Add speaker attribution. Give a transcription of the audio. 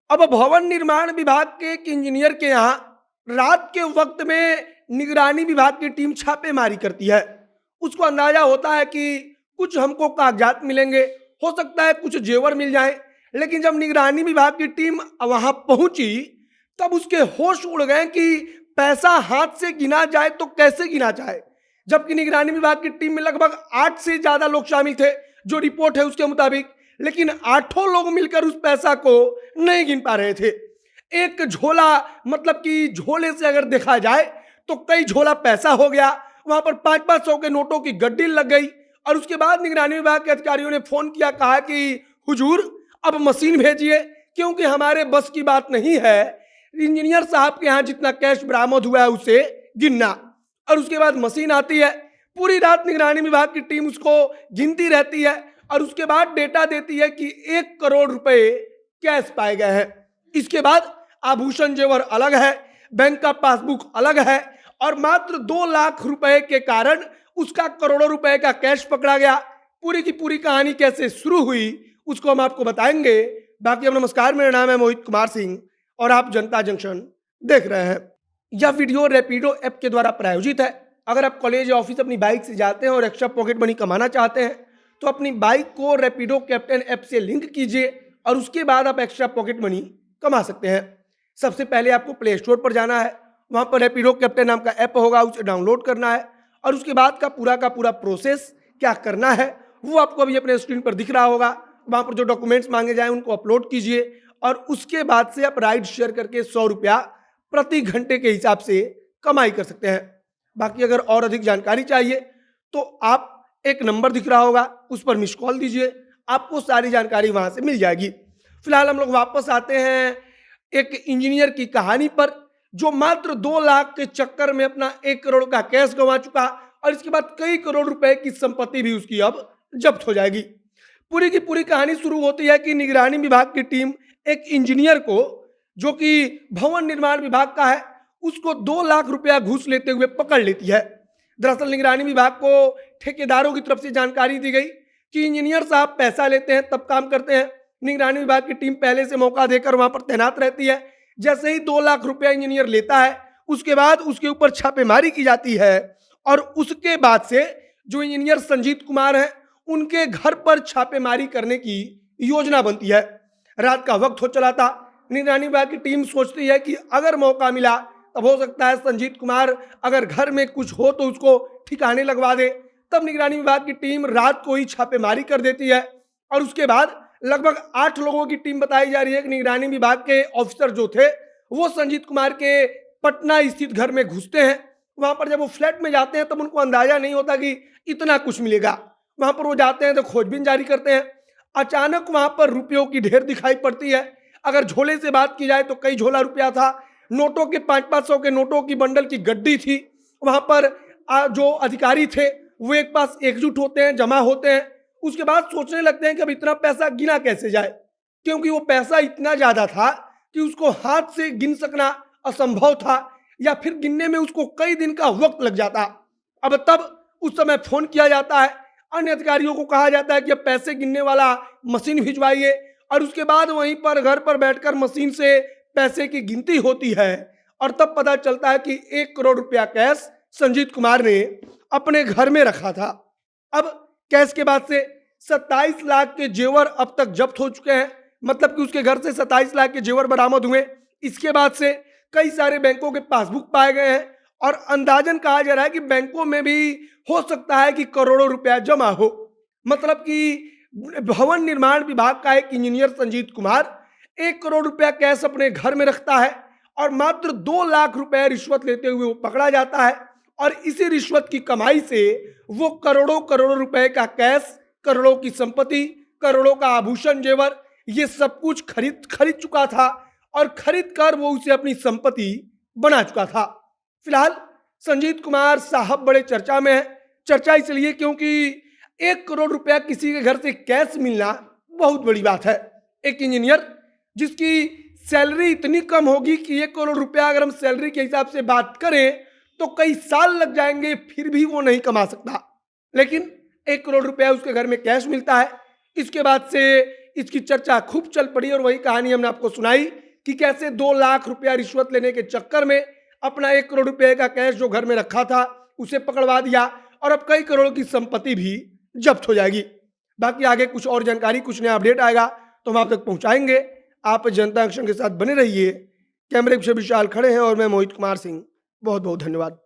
Speaker 1: अब भवन निर्माण विभाग के एक इंजीनियर के यहाँ रात के वक्त में निगरानी विभाग की टीम छापेमारी करती है। उसको अंदाजा होता है कि कुछ हमको कागजात मिलेंगे, हो सकता है कुछ जेवर मिल जाए। लेकिन जब निगरानी विभाग की टीम वहां पहुंची तब उसके होश उड़ गए कि पैसा हाथ से गिना जाए तो कैसे गिना जाए, जबकि निगरानी विभाग की टीम में लगभग 8 से ज्यादा लोग शामिल थे जो रिपोर्ट है उसके मुताबिक। लेकिन आठों लोग मिलकर उस पैसा को नहीं गिन पा रहे थे। एक झोला, मतलब कि झोले से अगर देखा जाए तो कई झोला पैसा हो गया। वहां पर 500-500 के नोटों की गड्डी लग गई। और उसके बाद निगरानी विभाग के अधिकारियों ने फोन किया, कहा कि हुजूर अब मशीन भेजिए, क्योंकि हमारे बस की बात नहीं है इंजीनियर साहब के यहाँ जितना कैश बरामद हुआ है उसे गिनना। और उसके बाद मशीन आती है, पूरी रात निगरानी विभाग की टीम उसको गिनती रहती है और उसके बाद डेटा देती है कि 1 करोड़ रुपए कैश पाए गए हैं। इसके बाद आभूषण जेवर अलग है, बैंक का पासबुक अलग है, और मात्र 2 लाख रुपए के कारण उसका करोड़ों रुपए का कैश पकड़ा गया। पूरी की पूरी कहानी कैसे शुरू हुई उसको हम आपको बताएंगे। बाकी अब नमस्कार, मेरा नाम है मोहित कुमार सिंह और आप जनता जंक्शन देख रहे हैं। यह वीडियो रैपिडो ऐप के द्वारा प्रायोजित है। अगर आप कॉलेज या ऑफिस अपनी बाइक से जाते हैं और एक्स्ट्रा पॉकेट मनी कमाना चाहते हैं तो अपनी बाइक को रैपिडो कैप्टन ऐप से लिंक कीजिए और उसके बाद आप एक्स्ट्रा पॉकेट मनी कमा सकते हैं। सबसे पहले आपको प्ले स्टोर पर जाना है, वहां पर रैपिडो कैप्टन नाम का ऐप होगा, उसे डाउनलोड करना है और उसके बाद का पूरा प्रोसेस क्या करना है वो आपको अभी अपने स्क्रीन पर दिख रहा होगा। वहां पर जो डॉक्यूमेंट्स मांगे जाए उनको अपलोड कीजिए और उसके बाद से आप राइड शेयर करके 100 रुपया प्रति घंटे के हिसाब से कमाई कर सकते हैं। बाकी अगर और अधिक जानकारी चाहिए तो आप एक नंबर दिख रहा होगा, उस पर मिस कॉल दीजिए, आपको सारी जानकारी वहां से मिल जाएगी। फिलहाल हम लोग वापस आते हैं एक इंजीनियर की कहानी पर, जो मात्र 2 लाख के चक्कर में अपना 1 करोड़ का कैश गंवा चुका और इसके बाद कई करोड़ रुपए की संपत्ति भी उसकी अब जब्त हो जाएगी। पूरी की पूरी कहानी शुरू होती है कि निगरानी विभाग की टीम एक इंजीनियर को, जो कि भवन निर्माण विभाग का है, उसको 2 लाख रुपया घूस लेते हुए पकड़ लेती है। दरअसल निगरानी विभाग को ठेकेदारों की तरफ से जानकारी दी गई कि इंजीनियर साहब पैसा लेते हैं तब काम करते हैं। निगरानी विभाग की टीम पहले से मौका देकर वहां पर तैनात रहती है। जैसे ही 2 लाख रुपया इंजीनियर लेता है उसके बाद उसके ऊपर छापेमारी की जाती है और उसके बाद से जो इंजीनियर संजीत कुमार है उनके घर पर छापेमारी करने की योजना बनती है। रात का वक्त हो चला था। निगरानी विभाग की टीम सोचती है कि अगर मौका मिला तब हो सकता है संजीत कुमार अगर घर में कुछ हो तो उसको ठिकाने लगवा दे। तब निगरानी विभाग की टीम रात को ही छापेमारी कर देती है और उसके बाद लगभग 8 लोगों की टीम बताई जा रही है कि निगरानी विभाग के ऑफिसर जो थे वो संजीत कुमार के पटना स्थित घर में घुसते हैं। वहां पर जब वो फ्लैट में जाते हैं तब उनको अंदाजा नहीं होता कि इतना कुछ मिलेगा। वहां पर वो जाते हैं तो खोजबीन जारी करते हैं। अचानक वहां पर रुपयों की ढेर दिखाई पड़ती है। अगर झोले से बात की जाए तो कई झोला रुपया था, नोटों के 500-500 के नोटों की बंडल की गड्डी थी। वहां पर जो अधिकारी थे वो एक पास एकजुट होते हैं, जमा होते हैं। उसके बाद सोचने लगते हैं कि अब इतना पैसा गिना कैसे जाए, क्योंकि वो पैसा इतना ज्यादा था कि उसको हाथ से गिन सकना असंभव था या फिर गिनने में उसको कई दिन का वक्त लग जाता। अब तब उस समय फोन किया जाता है, अन्य अधिकारियों को कहा जाता है कि अब पैसे गिनने वाला मशीन भिजवाइए और उसके बाद वहीं पर घर पर बैठकर मशीन से पैसे की गिनती होती है और तब पता चलता है कि 1 करोड़ रुपया कैश संजीत कुमार ने अपने घर में रखा था। अब कैश के बाद से 27 लाख के जेवर अब तक जब्त हो चुके हैं, मतलब कि उसके घर से 27 लाख के जेवर बरामद हुए। इसके बाद से कई सारे बैंकों के पासबुक पाए गए हैं और अंदाजन कहा जा रहा है कि बैंकों में भी हो सकता है कि करोड़ों रुपया जमा हो। मतलब कि भवन निर्माण विभाग का एक इंजीनियर संजीत कुमार 1 करोड़ रुपया कैश अपने घर में रखता है और मात्र 2 लाख रुपए रिश्वत लेते हुए वो पकड़ा जाता है और इसी रिश्वत की कमाई से वो करोड़ों करोड़ों रुपए का कैश, करोड़ों की संपत्ति, करोड़ों का आभूषण जेवर, ये सब कुछ खरीद चुका था और खरीद कर वो उसे अपनी संपत्ति बना चुका था। फिलहाल संजीत कुमार साहब बड़े चर्चा में है। चर्चा इसलिए क्योंकि 1 करोड़ रुपया किसी के घर से कैश मिलना बहुत बड़ी बात है। एक इंजीनियर जिसकी सैलरी इतनी कम होगी कि 1 करोड़ रुपया अगर हम सैलरी के हिसाब से बात करें तो कई साल लग जाएंगे फिर भी वो नहीं कमा सकता, लेकिन 1 करोड़ रुपया उसके घर में कैश मिलता है। इसके बाद से इसकी चर्चा खूब चल पड़ी और वही कहानी हमने आपको सुनाई कि कैसे 2 लाख रुपया रिश्वत लेने के चक्कर में अपना 1 करोड़ रुपए का कैश जो घर में रखा था उसे पकड़वा दिया और अब कई करोड़ की संपत्ति भी जब्त हो जाएगी। बाकी आगे कुछ और जानकारी, कुछ नया अपडेट आएगा तो हम आप तक पहुंचाएंगे। आप जनता एक्शन के साथ बने रहिए। कैमरे पीछे विशाल खड़े हैं और मैं मोहित कुमार सिंह। बहुत बहुत धन्यवाद।